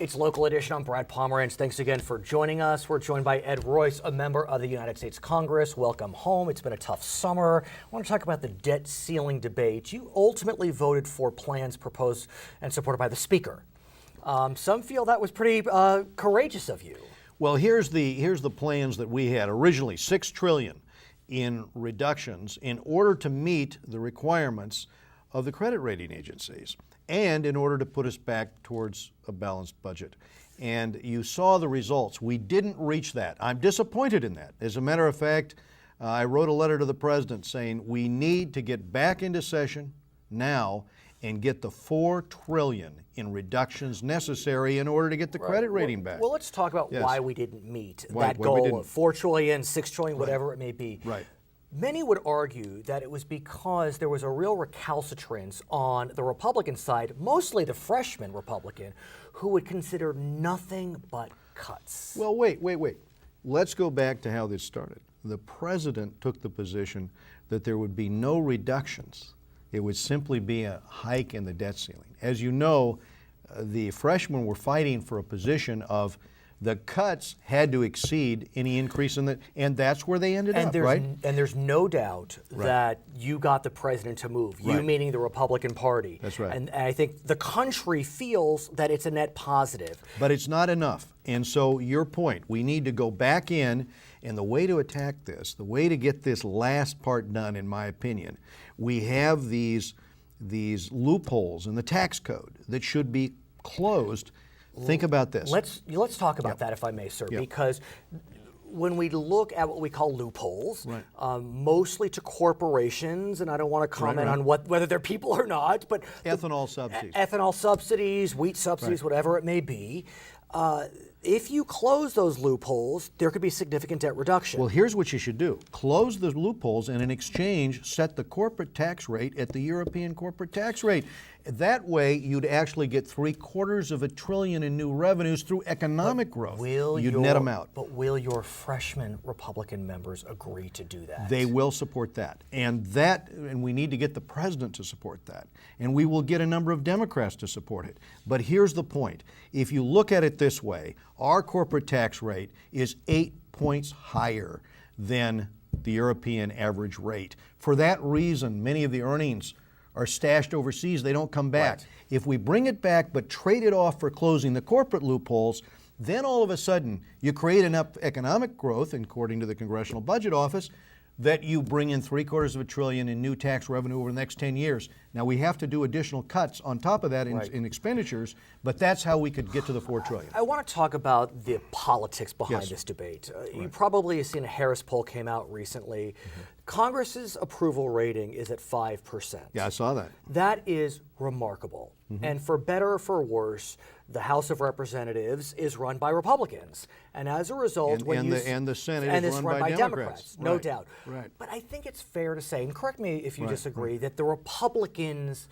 It's Local Edition. I'm Brad Pomerance. Thanks again for joining us. We're joined by Ed Royce, a member of the United States Congress. Welcome home. It's been a tough summer. I want to talk about the debt ceiling debate. You ultimately voted for plans proposed and supported by the Speaker. Some feel that was pretty courageous of you. Well, here's the plans that we had. Originally, $6 trillion in reductions in order to meet the requirements of the credit rating agencies and in order to put us back towards a balanced budget. And you saw the results. We didn't reach that. I'm disappointed in that. As a matter of fact, I wrote a letter to the president saying we need to get back into session now and get the $4 trillion in reductions necessary in order to get the credit rating back. Well, let's talk about why we didn't meet that goal of $4 trillion, $6 trillion, whatever it may be. Right. Many would argue that it was because there was a real recalcitrance on the Republican side, mostly the freshman Republican, who would consider nothing but cuts. Well, wait. Let's go back to how this started. The president took the position that there would be no reductions. It would simply be a hike in the debt ceiling. As you know, the freshmen were fighting for a position of the cuts had to exceed any increase in the, and that's where they ended up, right? And there's no doubt that you got the president to move, you meaning the Republican Party. That's right. And I think the country feels that it's a net positive. But it's not enough. And so your point, we need to go back in, and the way to attack this, the way to get this last part done, in my opinion, we have these loopholes in the tax code that should be closed. Think about this. Let's talk about that, if I may, sir, because when we look at what we call loopholes, mostly to corporations, and I don't want to comment on whether they're people or not, but ethanol subsidies. Ethanol subsidies, wheat subsidies, whatever it may be. If you close those loopholes, there could be significant debt reduction. Well, here's what you should do. Close the loopholes and in exchange set the corporate tax rate at the European corporate tax rate. That way you'd actually get $750 billion in new revenues through economic growth. You'd net them out. But will your freshman Republican members agree to do that? They will support that. And we need to get the president to support that. And we will get a number of Democrats to support it. But here's the point. If you look at it this way, our corporate tax rate is 8 points higher than the European average rate. For that reason, many of the earnings are stashed overseas. They don't come back. If we bring it back but trade it off for closing the corporate loopholes, then all of a sudden you create enough economic growth, according to the Congressional Budget Office, that you bring in $750 billion in new tax revenue over the next 10 years. Now we have to do additional cuts on top of that in expenditures, but that's how we could get to the $4 trillion. I want to talk about the politics behind this debate. You probably have seen a Harris poll came out recently. Congress's approval rating is at 5%. Yeah, I saw that. That is remarkable. And for better or for worse, the House of Representatives is run by Republicans. And as a result, and the Senate is run by Democrats. No doubt. Right. But I think it's fair to say, and correct me if you disagree, that the Republicans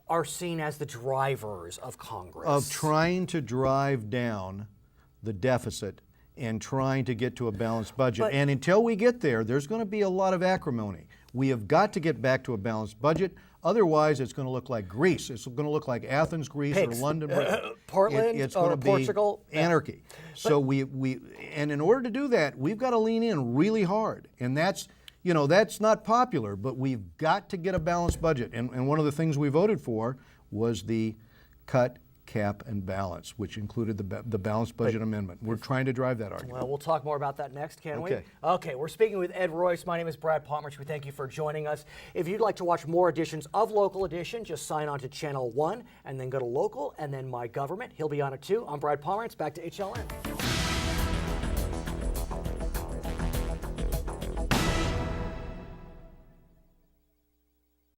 are seen as the drivers of Congress. Of trying to drive down the deficit and trying to get to a balanced budget. And until we get there, there's going to be a lot of acrimony. We have got to get back to a balanced budget. Otherwise, it's going to look like Greece. It's going to look like Athens, Greece, or London, Portland, it's going to be Portugal. Anarchy. So and in order to do that, we've got to lean in really hard. And that's not popular, but we've got to get a balanced budget. And one of the things we voted for was the cut, cap, and balance, which included the balanced budget amendment. We're trying to drive that argument. Well, we'll talk more about that next, can't we? Okay, we're speaking with Ed Royce. My name is Brad Pomerance. We thank you for joining us. If you'd like to watch more editions of Local Edition, just sign on to Channel 1 and then go to Local and then My Government. He'll be on it too. I'm Brad Pomerance. Back to HLN.